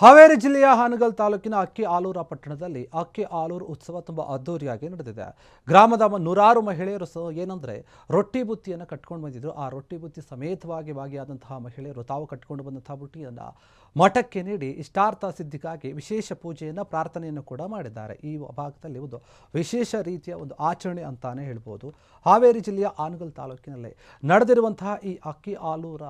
ಹಾವೇರಿ ಜಿಲ್ಲೆಯ ಹಾನಗಲ್ ತಾಲೂಕಿನ ಅಕ್ಕಿ ಆಲೂರ ಪಟ್ಟಣದಲ್ಲಿ ಅಕ್ಕಿ ಆಲೂರು ಉತ್ಸವ ತುಂಬಾ ಅದ್ದೂರಿಯಾಗಿ ನಡೆದಿದೆ. ಗ್ರಾಮದ ನೂರಾರು ಮಹಿಳೆಯರು ಏನಂದ್ರೆ ರೊಟ್ಟಿ ಬುತ್ತಿಯನ್ನು ಕಟ್ಕೊಂಡು ಬಂದಿದ್ರು. ಆ ರೊಟ್ಟಿ ಬುತ್ತಿ ಸಮೇತವಾಗಿ ಭಾಗಿಯಾದಂತಹ ಮಹಿಳೆಯರು ತಾವು ಕಟ್ಕೊಂಡು ಬಂದಂತಹ ಬುಟ್ಟಿಯನ್ನು ಮಠಕ್ಕೆ ನೀಡಿ ಇಷ್ಟಾರ್ಥ ಸಿದ್ಧಿಗಾಗಿ ವಿಶೇಷ ಪೂಜೆಯನ್ನು ಪ್ರಾರ್ಥನೆಯನ್ನು ಕೂಡ ಮಾಡಿದ್ದಾರೆ. ಈ ಭಾಗದಲ್ಲಿ ಒಂದು ವಿಶೇಷ ರೀತಿಯ ಒಂದು ಆಚರಣೆ ಅಂತಾನೆ ಹೇಳ್ಬೋದು. ಹಾವೇರಿ ಜಿಲ್ಲೆಯ ಹಾನಗಲ್ ತಾಲೂಕಿನಲ್ಲಿ ನಡೆದಿರುವಂತಹ ಈ ಅಕ್ಕಿ ಆಲೂರ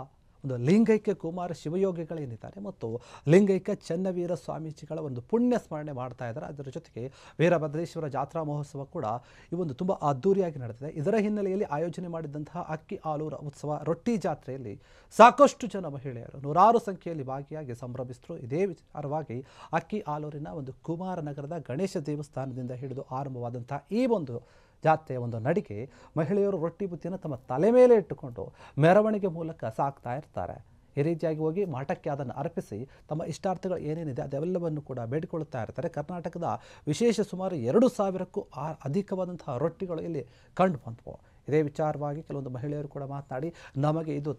ಒಂದು ಲಿಂಗೈಕ್ಯ ಕುಮಾರ ಶಿವಯೋಗಿಗಳೇನಿದ್ದಾರೆ ಮತ್ತು ಲಿಂಗೈಕ್ಯ ಚನ್ನವೀರ ಸ್ವಾಮೀಜಿಗಳ ಒಂದು ಪುಣ್ಯ ಸ್ಮರಣೆ ಮಾಡ್ತಾ ಇದ್ದಾರೆ. ಅದರ ಜೊತೆಗೆ ವೀರಭದ್ರೇಶ್ವರ ಜಾತ್ರಾ ಮಹೋತ್ಸವ ಕೂಡ ಈ ಒಂದು ತುಂಬ ಅದ್ದೂರಿಯಾಗಿ ನಡೆದಿದೆ. ಇದರ ಹಿನ್ನೆಲೆಯಲ್ಲಿ ಆಯೋಜನೆ ಮಾಡಿದಂತಹ ಅಕ್ಕಿ ಆಲೂರ ಉತ್ಸವ ರೊಟ್ಟಿ ಜಾತ್ರೆಯಲ್ಲಿ ಸಾಕಷ್ಟು ಜನ ಮಹಿಳೆಯರು ನೂರಾರು ಸಂಖ್ಯೆಯಲ್ಲಿ ಭಾಗಿಯಾಗಿ ಸಂಭ್ರಮಿಸಿದರು. ಇದೇ ವಿಚಾರವಾಗಿ ಅಕ್ಕಿ ಆಲೂರಿನ ಒಂದು ಕುಮಾರನಗರದ ಗಣೇಶ ದೇವಸ್ಥಾನದಿಂದ ಹಿಡಿದು ಆರಂಭವಾದಂತಹ ಈ ಒಂದು ಜಾತ್ರೆಯ ಒಂದು ನಡಿಗೆ ಮಹಿಳೆಯರು ರೊಟ್ಟಿ ಬುತ್ತಿಯನ್ನು ತಮ್ಮ ತಲೆ ಮೇಲೆ ಇಟ್ಟುಕೊಂಡು ಮೆರವಣಿಗೆ ಮೂಲಕ ಸಾಕ್ತಾ ಇರ್ತಾರೆ. ಈ ರೀತಿಯಾಗಿ ಹೋಗಿ ಮಠಕ್ಕೆ ಅದನ್ನು ಅರ್ಪಿಸಿ ತಮ್ಮ ಇಷ್ಟಾರ್ಥಗಳು ಏನೇನಿದೆ ಅದೆಲ್ಲವನ್ನು ಕೂಡ ಬೇಡಿಕೊಳ್ಳುತ್ತಾ ಇರ್ತಾರೆ. ಕರ್ನಾಟಕದ ವಿಶೇಷ ಸುಮಾರು 2,000ಕ್ಕೂ ಅಧಿಕವಾದಂತಹ ರೊಟ್ಟಿಗಳು ಇಲ್ಲಿ ಕಂಡು ಬಂದವು. ಇದೇ ವಿಚಾರವಾಗಿ ಕೆಲವೊಂದು ಮಹಿಳೆಯರು ಕೂಡ ಮಾತನಾಡಿ ನಮಗೆ ಇದು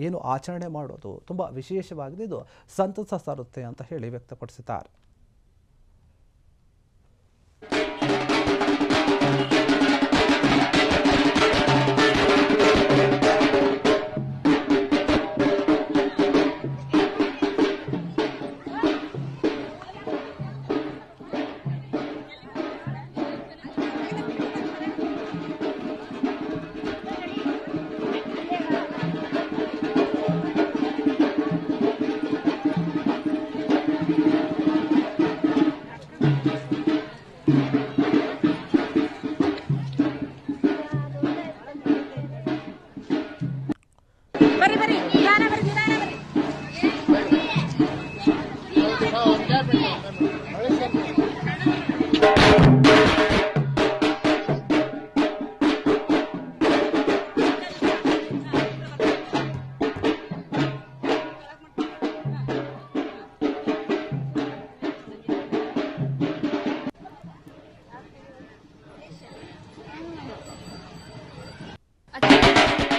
ಏನು ಆಚರಣೆ ಮಾಡೋದು ತುಂಬ ವಿಶೇಷವಾಗಿದೆ, ಇದು ಸಂತಸ ಸಾರುತ್ತೆ ಅಂತ ಹೇಳಿ ವ್ಯಕ್ತಪಡಿಸಿದ್ದಾರೆ.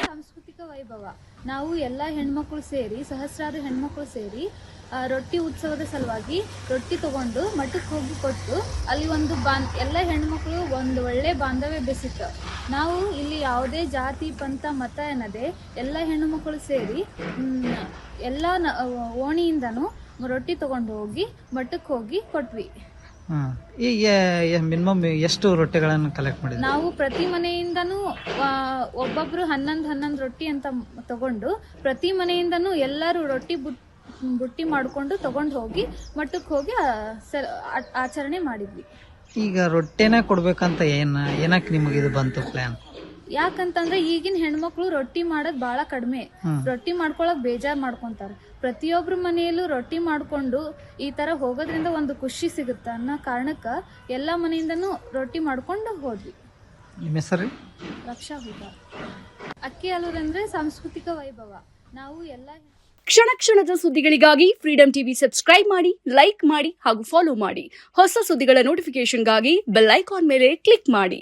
ಸಾಂಸ್ಕೃತಿಕ ವೈಭವ. ನಾವು ಎಲ್ಲ ಹೆಣ್ಮಕ್ಳು ಸೇರಿ ಸಹಸ್ರಾರು ಹೆಣ್ಮಕ್ಳು ಸೇರಿ ರೊಟ್ಟಿ ಉತ್ಸವದ ಸಲುವಾಗಿ ರೊಟ್ಟಿ ತಗೊಂಡು ಮಠಕ್ಕೆ ಹೋಗಿ ಕೊಟ್ಟು ಅಲ್ಲಿ ಒಂದು ಎಲ್ಲ ಹೆಣ್ಮಕ್ಳು ಒಂದು ಒಳ್ಳೆ ಬಾಂಧವ್ಯ ಬೆಸಿತ್ತು. ನಾವು ಇಲ್ಲಿ ಯಾವುದೇ ಜಾತಿ ಪಂಥ ಮತ ಎನ್ನದೆ ಎಲ್ಲ ಹೆಣ್ಣುಮಕ್ಕಳು ಸೇರಿ ಎಲ್ಲ ಓಣಿಯಿಂದನೂ ರೊಟ್ಟಿ ತಗೊಂಡು ಹೋಗಿ ಮಠಕ್ಕೆ ಹೋಗಿ ಕೊಟ್ವಿ. ಈಗ ಮಿನಿಮಮ್ ಎಷ್ಟು ರೊಟ್ಟಿಗಳನ್ನು ಕಲೆಕ್ಟ್ ಮಾಡಿದ್ವಿ? ನಾವು ಪ್ರತಿ ಮನೆಯಿಂದನೂ ಒಬ್ಬೊಬ್ರು 11 ರೊಟ್ಟಿ ಅಂತ ತಗೊಂಡು ಪ್ರತಿ ಮನೆಯಿಂದನೂ ಎಲ್ಲರೂ ರೊಟ್ಟಿ ಬುಟ್ಟಿ ಮಾಡಿಕೊಂಡು ತಗೊಂಡು ಹೋಗಿ ಮಠಕ್ಕೆ ಹೋಗಿ ಆಚರಣೆ ಮಾಡಿದ್ವಿ. ಈಗ ರೊಟ್ಟಿನೇ ಕೊಡ್ಬೇಕಂತ ಏನಕ್ಕೆ ನಿಮಗೆ ಇದು ಬಂತು ಪ್ಲಾನ್? ಯಾಕಂತಂದ್ರೆ ಈಗಿನ ಹೆಣ್ಮಕ್ಳು ರೊಟ್ಟಿ ಮಾಡೋದ್ ಬಹಳ ಕಡಿಮೆ. ರೊಟ್ಟಿ ಮಾಡ್ಕೊಳಕ್ ಬೇಜಾರ್ ಮಾಡ್ಕೊಂತಾರ. ಪ್ರತಿಯೊಬ್ರು ಮನೆಯಲ್ಲೂ ರೊಟ್ಟಿ ಮಾಡ್ಕೊಂಡು ಈ ತರ ಹೋಗೋದ್ರಿಂದ ಒಂದು ಖುಷಿ ಸಿಗುತ್ತ ಅನ್ನೋ ಕಾರಣಕ್ಕ ಎಲ್ಲಾ ಮನೆಯಿಂದನೂ ರೊಟ್ಟಿ ಮಾಡ್ಕೊಂಡು ಹೋದ್ವಿ. ನಿಮ್ಮ ಹೆಸರು? ರಕ್ಷಾ ಹುಡ್ಗ. ಅಕ್ಕಿ ಆಲೂರು ಅಂದ್ರೆ ಸಾಂಸ್ಕೃತಿಕ ವೈಭವ. ನಾವು ಎಲ್ಲ ಕ್ಷಣ ಕ್ಷಣದ ಸುದ್ದಿಗಳಿಗಾಗಿ ಫ್ರೀಡಂ ಟಿವಿ ಸಬ್ಸ್ಕ್ರೈಬ್ ಮಾಡಿ, ಲೈಕ್ ಮಾಡಿ ಹಾಗೂ ಫಾಲೋ ಮಾಡಿ. ಹೊಸ ಸುದ್ದಿಗಳ ನೋಟಿಫಿಕೇಶನ್ಗಾಗಿ ಬೆಲ್ ಐಕಾನ್ ಮೇಲೆ ಕ್ಲಿಕ್ ಮಾಡಿ.